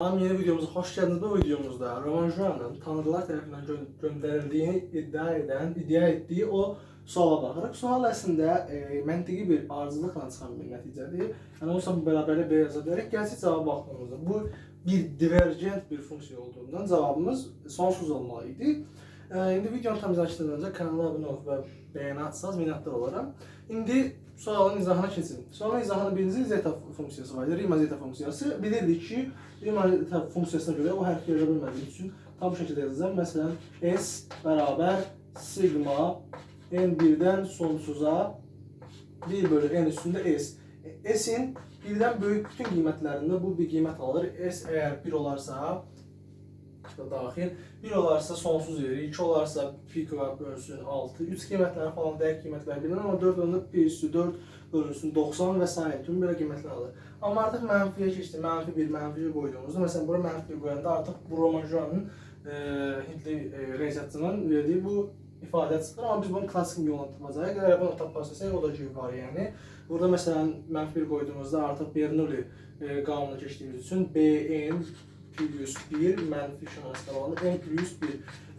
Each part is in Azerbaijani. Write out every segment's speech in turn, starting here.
Salam, yeni videomuza hoş geldiniz. Bu videomuzda Roman Juan'ın tanrılar tarafından gönderildiğini iddia ettiği o suala baxırıq. Sual əslində məntiqi bir arzulıqla çıxan bir nəticədir. Yəni olsa bərabərlə B yaza bilərik. Gəlsin cavaba baxdığımızda bu bir divergent bir funksiya olduğundan cavabımız sonsuz olmalı idi. İndi videonu tam izlədikdən öncə kanala abunə olub və bəyəni atsanız minnətdar olaram. İndi sualın izahına keçin. Sualın izahını birinci zeta funksiyası var, Riemann zeta funksiyası. Bilirdik ki, Riemann zeta funksiyasına görə o hərfi yaza bilmədiyim üçün tam bu şəkildə yazacağım. Məsələn, S bərabər sigma n1-dən sonsuza 1 bölü n üstündə S. S'in birdən böyük bütün qiymətlərində bu bir qiymət alır. S əgər 1 olarsa daxil, 1 olarsa sonsuz verir, 2 olarsa pi kvadrat bölünsün 6, 3 qiymətləri falan dəqiq qiymətlər bilinir, amma 4 olanda pi üstü 4 bölünsün 90 və s. kimi belə qiymətlər alır. Amma artıq mənfiyə keçdi, mənfi 1, mənfi 1 qoyduğumuzda, məsələn, bura mənfi 1 qoyanda artıq bu Roman Juan'ın Hintli riyaziyyatçının verdiyi bu ifadə çıxır, amma biz bunu klassik yolla tapacağıq. Əgər bunu tapmasaq, o da ki var, yəni. Burada məsələn, mənfi 1 qoyduğumuzda artıq Bernoulli qanuna keçdiyimiz üçün Bn plus 1 mənfi şəmaslar olanı n plus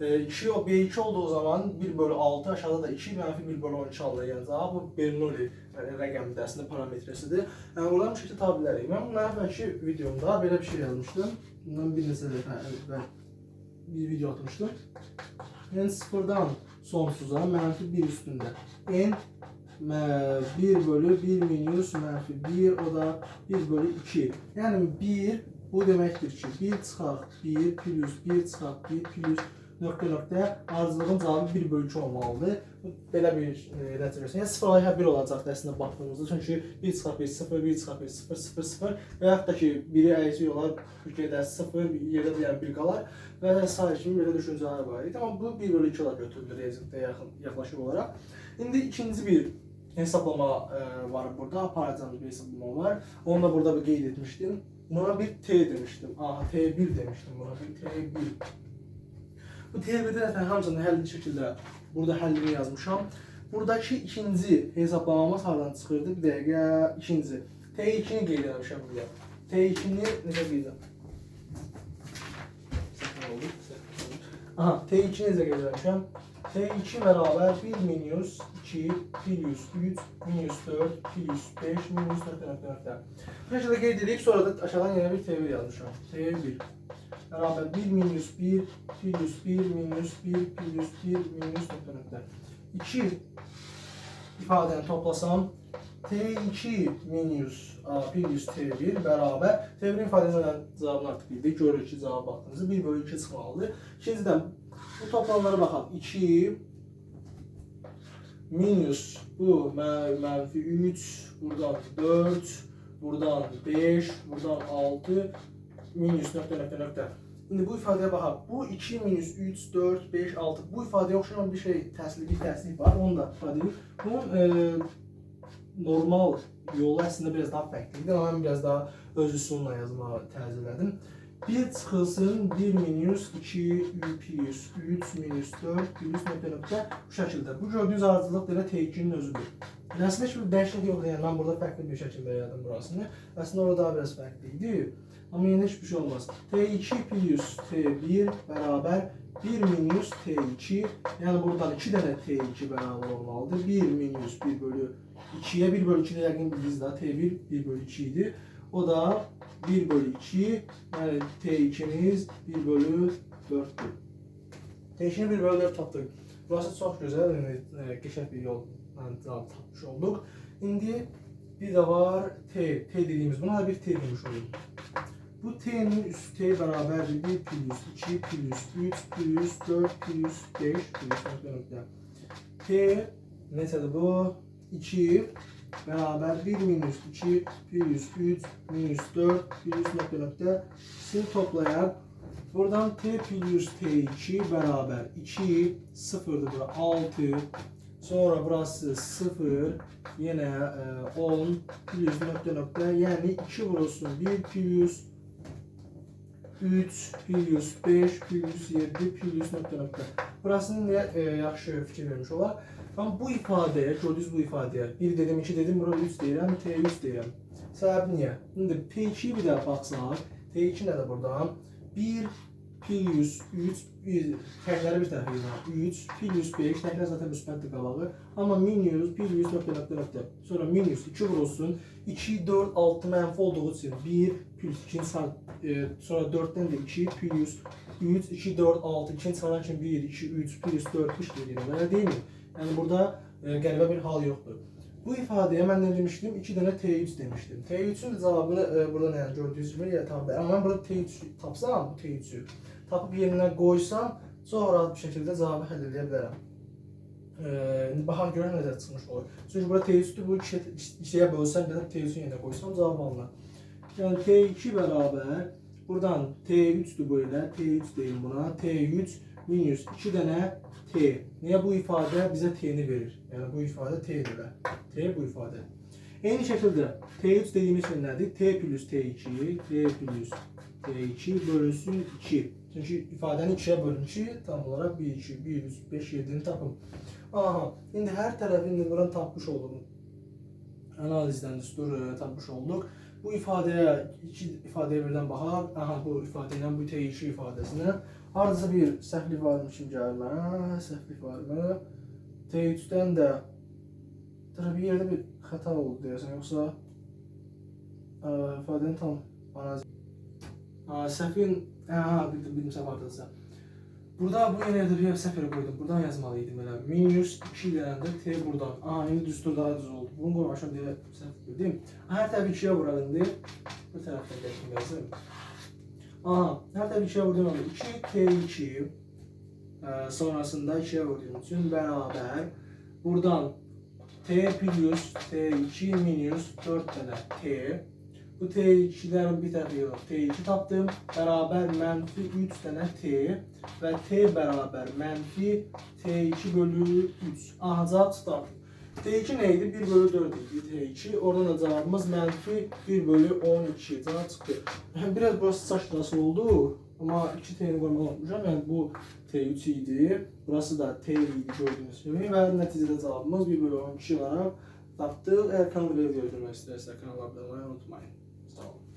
1. 2 o B2 olduğu zaman 1 bölü 6 aşağıda da 2 mənfi 1 bölü 12 alır. Yəni cavab bu Bernoulli rəqəmi dərsində parametresidir. Yəni buradan bu şəkildə tapa bilərik. Mən bundan əvvəlki videomda belə bir şey yazmışdım. Bundan bir neçə dəfə əvvəl bir video atmışdım. N sıfırdan sonsuza mənfi 1 üstündə. N 1 bölü 1 minus mənfi 1, o da 1 bölü 2. Yəni 1 bu deməkdir ki, 1 çıxaq 1 plus 1 çıxaq 1 plus nöqtə arzuların cavabı 1 bölü 2 olmalıdır. Belə bir nəticə versin. Yəni 0 1 olacaq əslində baxdığımızda. Çünki 1 çıxaq 1 0, 1 çıxaq 1 0, 0 0 və yaxud da ki, biri əyicik olar, Türkiyədə 0, yerdə də yəni 1 qalar və s. kimi belə düşüncələr var idi. Amma bu 1 bölü 2 olaraq götürülür riyaziyyatda yaxlaşıq olaraq. İndi ikinci bir hesablama var burada, aparacağımız bir hesablama var. Onu da burada bir qeyd etmişdim. Buna bir T demiştim. Aha, T1 demiştim buna bir T1. Bu T1'de zaten hamısını həlli şəkildə burada həllini yazmışam. Buradakı ikinci hesablamamız hardan çıxırdı? Bir dəqiqə, ikinci. T2'ni qeyd etmişəm buraya. T2'ni necə qeyd etmişəm? Aha, T2'ni necə qeyd etmişəm? T2 bərabər 1 minus 2 plus 3 minus 4 plus 5 minus nöqtə. Bu şəkildə qeyd edib, sonra da aşağıdan yenə bir T1 yazmışam. T1 bərabər 1 minus 1 plus 1 minus 1 plus 1 minus nöqtə. 2 ifadəni toplasam T2 minus plus T1 bərabər T1 ifadəsindən cavabını artıq bildik. Görürük ki, cavab baxdığınızda 1 bölü 2 çıxmalıdır. İkincidən bu toplamlara baxaq. 2 minus bu mənfi 3, buradan 4, buradan 5, buradan 6, minus nöqtə. İndi bu ifadəyə baxaq. Bu 2 minus 3, 4, 5, 6. Bu ifadəyə oxşayan bir şey, tərslik var. Onu da ifadə edeyim. Bunun normal yolu əslində biraz daha fərqlidir. Amma mən biraz daha öz üsuluna yazmağı tərcih elədim. 1 çıxılsın 1 minus 2 plus 3 minus 4 plus nöqtə bu şəkildə. Bu gördüyünüz ardıcılıq belə T2'nin özüdür. Əslində heç bir dəyişiklik yoxdur. Yəni mən burada fərqli bir şəkildə yazdım burasını. Əslində orada daha biraz fərqli idi. Amma yenə heç bir şey olmaz. T2 plus T1 bərabər 1 minus T2. Yəni buradan 2 dənə T2 bərabər olmalıdır. 1 minus 1 bölü 2'ye 1 bölü 2'de yəqin bildiniz daha T1 1 bölü 2 idi. O da 1 bölü 2, yani T2'miz 1 bölü 4'tür. T2'ni 1 bölü 4 tapdıq. Burası çok güzel, geçək bir yol tapmış olduk. İndi bir de var T dediğimiz, buna da bir T demiş olduk. Bu T'nin üstü T bərabərdir 1 plus 2 plus 3 plus 4 plus 5 plus nöqtə. T neçədir bu? 2 beraber 1 minus 2 plus 3 minus 4 plus nöqtə toplayan buradan T plus T2 beraber 2 sıfırdır bura 6 sonra burası 0 yine 10 plus nöqtə yani 2 vurulsun 1 plus 3 plus 5 plus 7 plus nöqtə. Burasını niye yaxşı fikir vermiş olar. Ama bu ifadeye, gördüğünüz bu ifadeye 1 dedim, 2 dedim, burada 3 deyirəm, T3 deyirəm. Səbəbi niyə? İndi P2'yi bir daha baxsaq, T2 nədir buradan? 1 plus 3 təkləri bir tərəfə yazalım. 3 plus 5 təklər zaten müsbətdir qabağı. Amma minus plus nöqtə. Sonra minus 2 vurulsun. 2, 4, 6 mənfi olduğu üçün 1 plus 2 sonra 4-dən də 2 plus 3, 2, 4, 6 2 çıxaran kimi 1, 2, 3 plus 4 5 deyirəm. Elə deyilmi? Yəni burada qəribə bir hal yoxdur. Bu ifadəyə mən nə demişdim? 2 dənə T3 demişdim. T3'ün cavabını burada yəni gördüyünüz kimi tabi. Amma mən burada T3 tapsam, bu T3'ü tapıb yerinə qoysam, çox rahat bir şəkildə cavabı həll edə bilərəm. Baxaq görək necə çıxmış olur. Çünki burada T3'dür, bu ikiyə bölsəm, T3'ün yerinə qoysam cavab alınır. Yəni T2 bərabər, buradan T3'dür böyle, T3 deyim buna, T3 minus 2 dənə T. Niyə bu ifadə bizə T'ni verir? Yəni bu ifadə T'dir. T bu ifadə. Eyni şəkildə T3 dediyimiz şey nədir? T plus T2, T plus T2 bölünsün 2. Çünki ifadəni 2'yə bölünmüşük, tam olaraq 1, 2, 1, 3, 5, 7'ni tapım. Aha, indi hər tərəfini buradan tapmış oldum. Analizdən düstur tapmış olduq. Bu ifadəyə, iki ifadəyə birdən baxaq. Aha, bu ifadə ilə bu T2 ifadəsinə. Hardasa bir səhvlik varmı kimi gəlir mənə? Səhvlik varmı? T3'dən də bir yerdə bir xəta oldu deyəsən, yoxsa ifadənin tam analiz. Səhvin, bildim səhv hardasa. Burada bu yerdə bir səhv qoydum. Buradan yazmalıydım elə. Minus 2 deyəndə T buradan. İndi düstur daha düz oldu. Bunu qoymaşam deyə səhv bildim. Hər tərəfi 2'yə vuralım. Bu tərəfdən gətirim yazım. Hər tərəfi 2'yə vurduğum 2 T2 sonrasında 2'yə vurduğum üçün bərabər. Buradan T plus T2 minus 4 dənə T. Bu T2'lərin bir tərəfi yox. T2 tapdım. Bərabər mənfi 3 dənə T və T bərabər mənfi T2 bölü 3. Cavab çıxdı. T2 neydi? 1 bölü 4 idi T2. Oradan da cavabımız mənfi 1 bölü 12. Cavab çıxdı. Biraz burası saçması oldu. Amma 2 T'ni qoymaq unutmuşam. Yəni bu T3 idi. Burası da T idi gördüyünüz kimi. Və nəticədə cavabımız 1 bölü 12 olaraq tapdıq. Əgər kanalı belə görmək istəyirsə kanala abunə olmayı unutmayın. Sağ olun.